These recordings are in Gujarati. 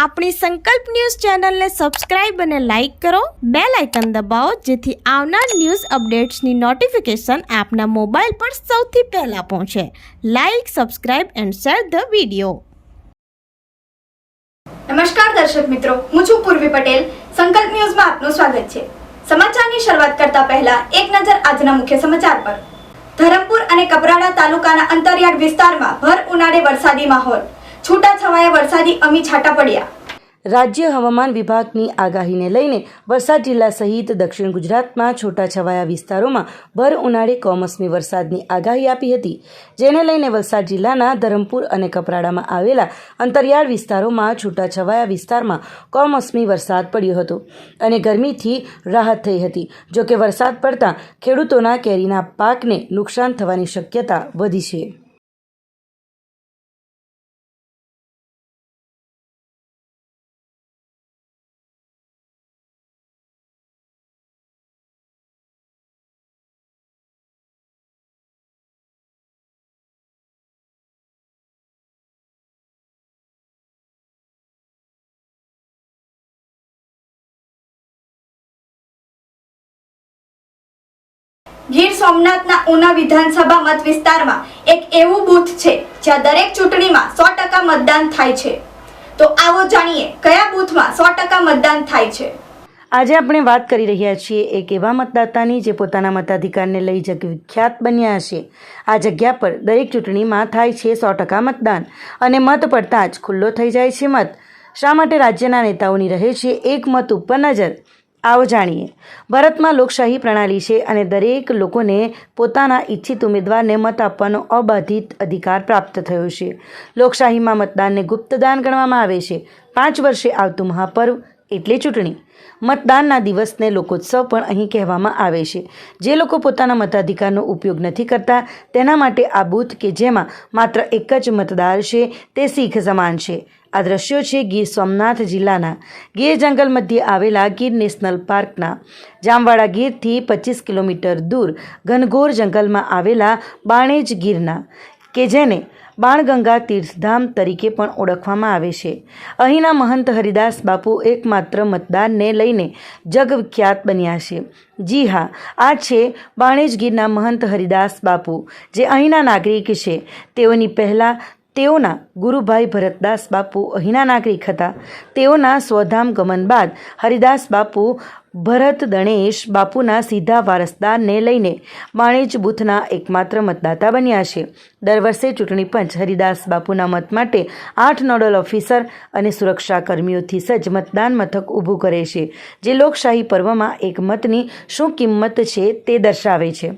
આપણી સંકલ્પ ન્યૂઝ ચેનલને સબસ્ક્રાઇબ અને લાઇક કરો, બેલ આઇકન દબાવો જેથી આવનાર ન્યૂઝ અપડેટ્સની નોટિફિકેશન આપના મોબાઈલ પર સૌથી પહેલા પહોંચે. Like, subscribe and share the video. નમસ્કાર દર્શક મિત્રો, હું છું પૂર્વી પટેલ. સંકલ્પ ન્યૂઝમાં આપનું સ્વાગત છે. સમાચારની શરૂઆત કરતા પહેલા એક નજર આજના મુખ્ય સમાચાર પર. ધરમપુર અને કપરાડા તાલુકાના અંતરિયાળ વિસ્તારમાં ભર ઉનાળે વરસાદી માહોલ. છૂટાછવાયા વરસાદી અમી છાંટા પડ્યા. રાજ્ય હવામાન વિભાગની આગાહીને લઈને વલસાડ જિલ્લા સહિત દક્ષિણ ગુજરાતમાં છૂટાછવાયા વિસ્તારોમાં ભર ઉનાળે કમોસમી વરસાદની આગાહી આપી હતી, જેને લઈને વલસાડ જિલ્લાના ધરમપુર અને કપરાડામાં આવેલા અંતરિયાળ વિસ્તારોમાં છૂટાછવાયા વિસ્તારમાં કમોસમી વરસાદ પડ્યો હતો અને ગરમીથી રાહત થઈ હતી. જોકે વરસાદ પડતા ખેડૂતોના કેરીના પાકને નુકસાન થવાની શક્યતા વધી છે. ગીર સોમનાથના ઉના વિધાનસભા મત વિસ્તારમાં એક એવું બૂથ છે જ્યાં દરેક ચૂંટણીમાં 100% મતદાન થાય છે. તો આવો જાણીએ કયા બૂથમાં 100% મતદાન થાય છે. આજે આપણે વાત કરી રહ્યા છીએ એક એવા મતદાતાની જે પોતાના મતાધિકારને લઈ જગવિખ્યાત બન્યા છે. આ જગ્યા પર દરેક ચૂંટણીમાં થાય છે 100% મતદાન અને મત પડતાં જ ખુલ્લો થઈ જાય છે મત. શા માટે રાજ્યના નેતાઓની રહે છે એક મત ઉપર નજર? આવો જાણીએ. ભારતમાં લોકશાહી પ્રણાલી છે અને દરેક લોકોને પોતાના ઈચ્છિત ઉમેદવારને મત આપવાનો અબાધિત અધિકાર પ્રાપ્ત થયો છે. લોકશાહીમાં મતદાનને ગુપ્તદાન ગણવામાં આવે છે. 5 વર્ષે આવતું મહાપર્વ એટલે ચૂંટણી. મતદાનના દિવસને લોકોત્સવ પણ અહીં કહેવામાં આવે છે. જે લોકો પોતાના મતાધિકારનો ઉપયોગ નથી કરતા તેના માટે આ બૂથ કે જેમાં માત્ર એક જ મતદાર છે તે શીખ સમાન છે. આ દ્રશ્યો છે ગીર સોમનાથ જિલ્લાના ગીર જંગલ મધ્યે આવેલા ગીર નેશનલ પાર્કના. જામવાડા ગીરથી 25 કિલોમીટર દૂર ઘનઘોર જંગલમાં આવેલા બાણેજ ગીરના કે જેને બાણગંગા તીર્થધામ તરીકે પણ ઓળખવામાં આવે છે. અહીંના મહંત હરિદાસ બાપુ એકમાત્ર મતદાનને લઈને જગવિખ્યાત બન્યા છે. જી હા, આ છે બાણેજ ગીરના મહંત હરિદાસ બાપુ, જે અહીંના નાગરિક છે. તેઓની પહેલાં તેઓના ગુરુભાઈ ભરતદાસ બાપુ અહીંના નાગરિક હતા. તેઓના સ્વધામ ગમન બાદ હરિદાસ બાપુ ભરત ગણેશ બાપુના સીધા વારસદારને લઈને બાણેજ બૂથના એકમાત્ર મતદાતા બન્યા છે. દર વર્ષે ચૂંટણી પંચ હરિદાસ બાપુના મત માટે 8 નોડલ ઓફિસર અને સુરક્ષા કર્મીઓથી સજ્જ મતદાન મથક ઊભું કરે છે, જે લોકશાહી પર્વમાં એક મતની શું કિંમત છે તે દર્શાવે છે.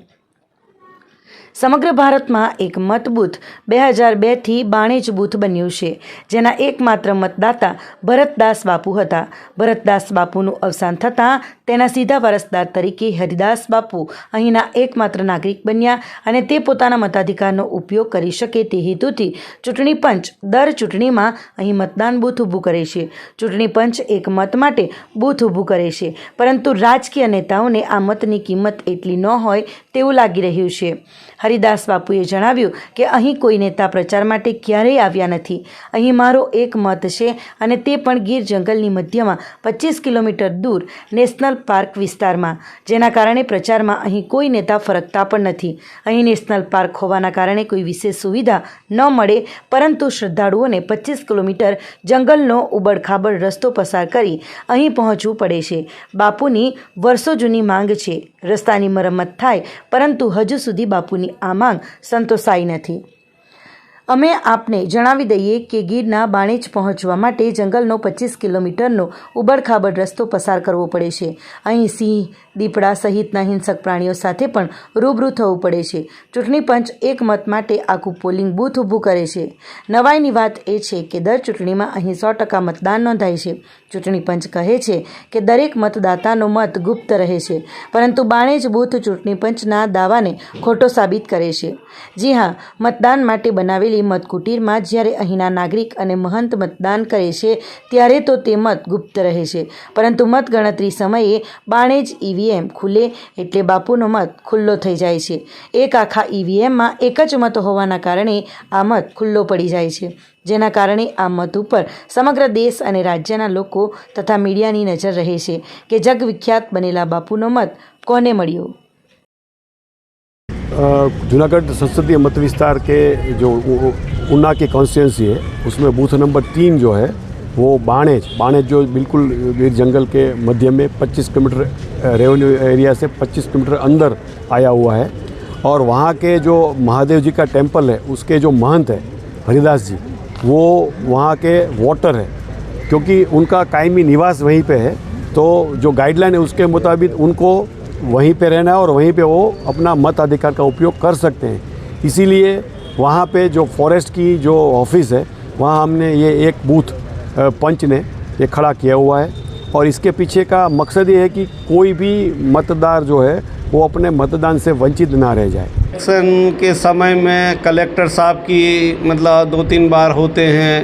સમગ્ર ભારતમાં એક મત બૂથ 2002થી બાણેજ બૂથ બન્યું છે, જેના એકમાત્ર મતદાતા ભરતદાસ બાપુ હતા. ભરતદાસ બાપુનું અવસાન થતાં તેના સીધા વારસદાર તરીકે હરિદાસ બાપુ અહીંના એકમાત્ર નાગરિક બન્યા અને તે પોતાના મતાધિકારનો ઉપયોગ કરી શકે તે હેતુથી ચૂંટણી પંચ દર ચૂંટણીમાં અહીં મતદાન બૂથ ઊભું કરે છે. ચૂંટણી પંચ એક મત માટે બૂથ ઊભું કરે છે, પરંતુ રાજકીય નેતાઓને આ મતની કિંમત એટલી ન હોય તેવું લાગી રહ્યું છે. હરિદાસ બાપુએ જણાવ્યું કે અહીં કોઈ નેતા પ્રચાર માટે ક્યારેય આવ્યા નથી. અહીં મારો એક મત છે અને તે પણ ગીર જંગલની મધ્યમાં 25 કિલોમીટર દૂર નેશનલ પાર્ક વિસ્તારમાં, જેના કારણે પ્રચારમાં અહીં કોઈ નેતા ફરકતા પણ નથી. અહીં નેશનલ પાર્ક હોવાના કારણે કોઈ વિશેષ સુવિધા ન મળે, પરંતુ શ્રદ્ધાળુઓને 25 કિલોમીટર જંગલનો ઉબડખાબડ રસ્તો પસાર કરી અહીં પહોંચવું પડે છે. બાપુની વર્ષો જૂની માંગ છે રસ્તાની મરમ્મત થાય, પરંતુ હજુ સુધી બાપુની આ માંગ સંતોષાઈ નથી. અમે આપને જણાવી દઈએ કે ગીરના બાણેજ પહોંચવા માટે જંગલનો 25 કિલોમીટરનો ઉબડખાબડ રસ્તો પસાર કરવો પડે છે. અહીં સિંહ, દીપડા સહિતના હિંસક પ્રાણીઓ સાથે પણ રૂબરૂ થવું પડે છે. ચૂંટણી પંચ એક મત માટે આખું પોલિંગ બૂથ ઊભું કરે છે. નવાઈની વાત એ છે કે દર ચૂંટણીમાં અહીં 100% મતદાન નોંધાય છે. ચૂંટણી પંચ કહે છે કે દરેક મતદાતાનો મત ગુપ્ત રહે છે, પરંતુ બાણેજ બૂથ ચૂંટણી પંચના દાવાને ખોટો સાબિત કરે છે. જી હા, મતદાન માટે બનાવેલી આવેલી મતકુટીરમાં જ્યારે અહીંના નાગરિક અને મહંત મતદાન કરે છે ત્યારે તો તે મત ગુપ્ત રહે છે, પરંતુ મતગણતરી સમયે બાણે જ ઈવીએમ ખુલે એટલે બાપુનો મત ખુલ્લો થઈ જાય છે. એક આખા ઈવીએમમાં એક જ મત હોવાના કારણે આ મત ખુલ્લો પડી જાય છે, જેના કારણે આ મત ઉપર સમગ્ર દેશ અને રાજ્યના લોકો તથા મીડિયાની નજર રહે છે કે જગવિખ્યાત બનેલા બાપુનો મત કોને મળ્યો. जूनागढ़ संसदीय मत विस्तार के जो ऊना की कॉन्स्टिट्यूंसी है उसमें बूथ नंबर 3 जो है वो बाणेज जो बिल्कुल वीर जंगल के मध्य में 25 किलोमीटर रेवेन्यू एरिया से 25 किलोमीटर अंदर आया हुआ है. और वहाँ के जो महादेव जी का टेम्पल है उसके जो महंत है हरिदास जी, वो वहाँ के वोटर है, क्योंकि उनका कायमी निवास वहीं पे है. तो जो गाइडलाइन है उसके मुताबिक उनको वहीं पे रहना है और वहीं पे वो अपना मत अधिकार का उपयोग कर सकते हैं. इसीलिए वहाँ पे जो फॉरेस्ट की जो ऑफिस है वहाँ हमने ये एक बूथ पंच ने ये खड़ा किया हुआ है. और इसके पीछे का मकसद ये है कि कोई भी मतदार जो है वो अपने मतदान से वंचित ना रह जाए. इलेक्शन के समय में कलेक्टर साहब की मतलब 2-3 बार होते हैं,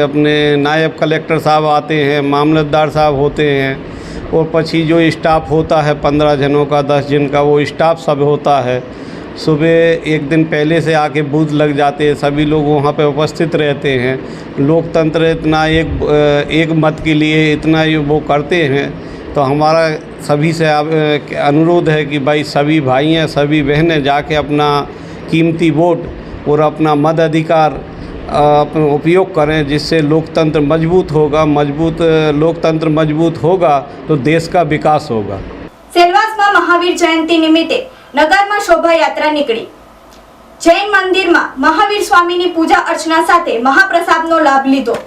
अपने नायब कलेक्टर साहब आते हैं, मामलतदार साहब होते हैं, और पछी जो स्टाफ होता है 15 जनों का 10 जन का वो स्टाफ सब होता है. सुबह एक दिन पहले से आके बूथ लग जाते हैं, सभी लोग वहाँ पे उपस्थित रहते हैं. लोकतंत्र इतना एक मत के लिए इतना वो करते हैं. तो हमारा सभी से अनुरोध है कि भाई सभी भाई हैं, सभी बहनें जाके अपना कीमती वोट और अपना मत अधिकार उपयोग करें, जिससे लोकतंत्र मजबूत होगा. लोकतंत्र मजबूत होगा तो देश का विकास होगा. સેલવાસમાં મહાવીર જયંતિ નિમિત્તે નગરમાં શોભાયાત્રા નીકળી. જૈન મંદિરમાં મહાવીર સ્વામીની પૂજા અર્ચના સાથે મહાપ્રસાદનો લાભ લીધો.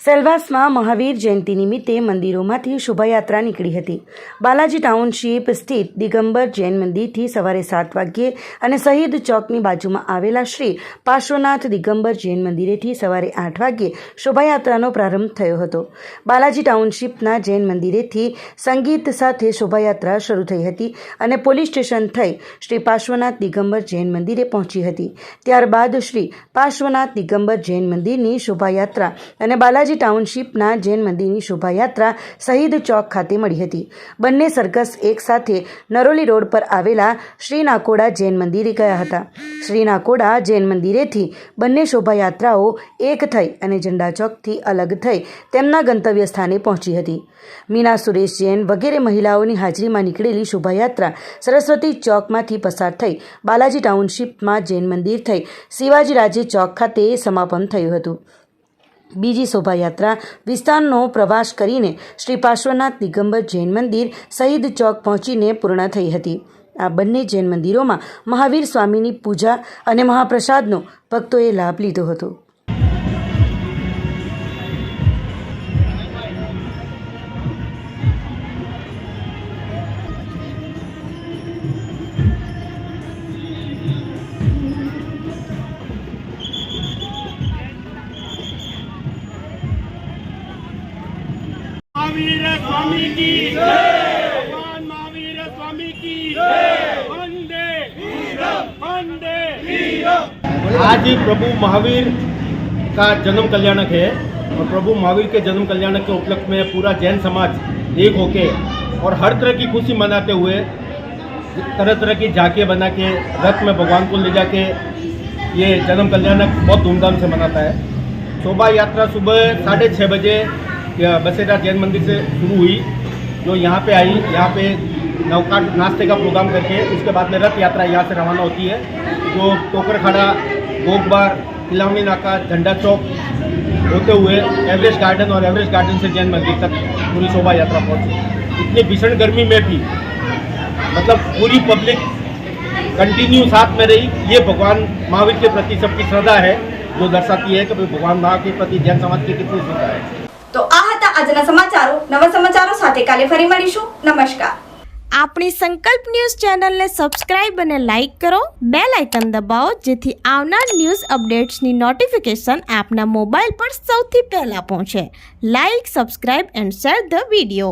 સેલવાસમાં મહાવીર જયંતિ નિમિત્તે મંદિરોમાંથી શોભાયાત્રા નીકળી હતી. બાલાજી ટાઉનશીપ સ્થિત દિગંબર જૈન મંદિરથી સવારે 7 વાગ્યે અને શહીદ ચોકની બાજુમાં આવેલા શ્રી પાર્શ્વનાથ દિગંબર જૈન મંદિરેથી સવારે 8 વાગ્યે શોભાયાત્રાનો પ્રારંભ થયો હતો. બાલાજી ટાઉનશીપના જૈન મંદિરેથી સંગીત સાથે શોભાયાત્રા શરૂ થઈ હતી અને પોલીસ સ્ટેશન થઈ શ્રી પાર્શ્વનાથ દિગંબર જૈન મંદિરે પહોંચી હતી. ત્યારબાદ શ્રી પાર્શ્વનાથ દિગંબર જૈન મંદિરની શોભાયાત્રા અને બાલાજી ટાઉનશીપના જૈન મંદિરની શોભાયાત્રા શહીદ ચોક ખાતે મળી હતી. બંને સરઘસ એક સાથે નરોલી રોડ પર આવેલા શ્રી નાકોડા જૈન મંદિરે ગયા હતા. શ્રી નાકોડા જૈન મંદિરેથી બંને શોભાયાત્રાઓ એક થઈ અને ઝંડા ચોકથી અલગ થઈ તેમના ગંતવ્ય સ્થાને પહોંચી હતી. મીના સુરેશ જૈન વગેરે મહિલાઓની હાજરીમાં નીકળેલી શોભાયાત્રા સરસ્વતી ચોકમાંથી પસાર થઈ બાલાજી ટાઉનશીપમાં જૈન મંદિર થઈ શિવાજી રાજે ચોક ખાતે સમાપન થયું હતું. બીજી શોભાયાત્રા વિસ્તારનો પ્રવાસ કરીને શ્રી પાર્શ્વનાથ દિગંબર જૈન મંદિર શહીદ ચોક પહોંચીને પૂર્ણ થઈ હતી. આ બંને જૈન મંદિરોમાં મહાવીર સ્વામીની પૂજા અને મહાપ્રસાદનો ભક્તોએ લાભ લીધો હતો. महावीर स्वामी की जय, भगवान महावीर स्वामी की जय, वंदे वंदे वीरम. आज प्रभु महावीर का जन्म कल्याणक है और प्रभु महावीर के जन्म कल्याणक के उपलक्ष्य में पूरा जैन समाज एक होके और हर तरह की खुशी मनाते हुए तरह तरह की झांकियाँ बना के रथ में भगवान को ले जाके ये जन्म कल्याणक बहुत धूमधाम से मनाता है. शोभा यात्रा सुबह 6:30 बजे बसेरा जैन मंदिर से शुरू हुई, जो यहाँ पे आई. यहाँ पे नौकाट नाश्ते का प्रोग्राम करके उसके बाद में रथ यात्रा यहाँ से रवाना होती है, जो टोकरखाड़ा, गोगबार, इलामी नाका, झंडा चौक होते हुए एवरेस्ट गार्डन और एवरेस्ट गार्डन से जैन मंदिर तक पूरी शोभा यात्रा पहुँची. इतनी भीषण गर्मी में भी मतलब पूरी पब्लिक कंटिन्यू साथ में रही. ये भगवान महावीर के प्रति सबकी श्रद्धा है, जो दर्शाती है कि भगवान महावीर के प्रति जैन समाज की कितनी श्रद्धा है. તો આ હતા આજના સમાચારો. નવા સમાચારો સાથે કાલે ફરી મળીશું. નમસ્કાર. આપણી સંકલ્પ ન્યૂઝ ચેનલને સબસ્ક્રાઇબ અને લાઇક કરો, બેલ આઇકન દબાવો જેથી આવનાર ન્યૂઝ અપડેટ્સની નોટિફિકેશન આપના મોબાઈલ પર સૌથી પહેલા પહોંચે. Like, subscribe and share the video.